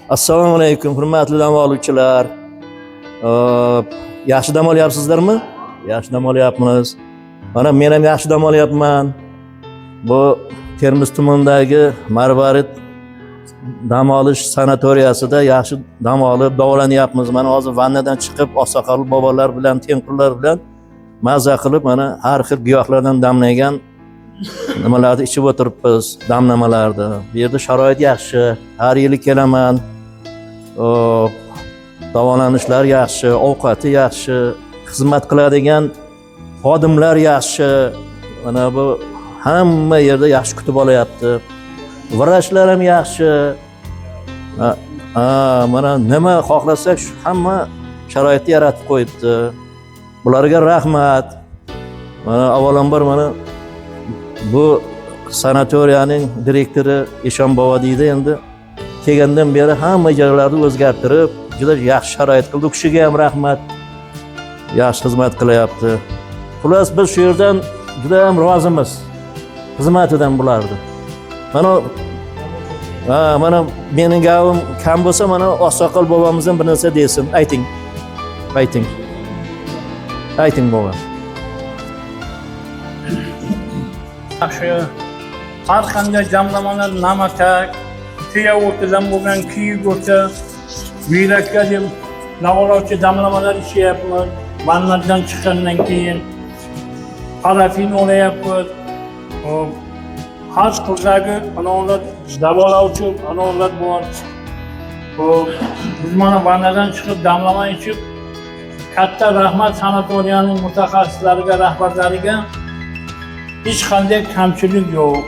Assalomu alaykum, hurmatli dam oluvchilar. Yaxshi dam olyapsizlarmi? Yaxshi dam olyapmiz. Mana men ham yaxshi dam olyapman. Bu Termiz tumanidagi Marvarid dam olish sanatoriyasida yaxshi dam olib davolanyapmiz. Mana hozir vannadan chiqib, oqsoqol bobolar bilan, tengqurlar bilan maza qilib, mana har xil giyohlardan damlagan nimalarni ichib o'tiribmiz, damlamalarni. Bu yerda sharoit yaxshi. Har yili kelaman. Davolanishlar yaxshi, ovqati yaxshi, xizmat qiladigan xodimlar yaxshi. Mana bu hamma yerda yaxshi kutib olyapti. Vrachlar ham yaxshi. Mana nima xohlasak shu hamma sharoitni yaratib qo'yibdi. Bularga rahmat. Mana avvalambor mana bu sanatoriyaning direktori Eshon bobo deydi, endi kelgandan beri hamma joylarni o'zgartirib, juda yaxshi sharoit qildi. U kishiga ham rahmat. Yaxshi xizmat qilyapti. Xullas biz shu yerdan juda ham rozimiz. Xizmatidan bulardi. Mana mening gapim kam bo'lsa, mana oqsoqol bobomizdan bir narsa desin. Ayting. Ayting bobo. Yaxshi. Har qanday jamlamalar namatak, tuya o'rtadan bo'lgan kiyik o'rta, buyrakka deb davolovchi damlamalar ichyapmiz. Vannadan chiqqandan keyin parafin olayapmiz. Har qildagi anolar davolovchi anolar bor. Biz mana vannadan chiqib damlama ichib, katta rahmat sanatoriyaning mutaxassislariga, rahbarlariga. Hech qanday kamchilik yo'q.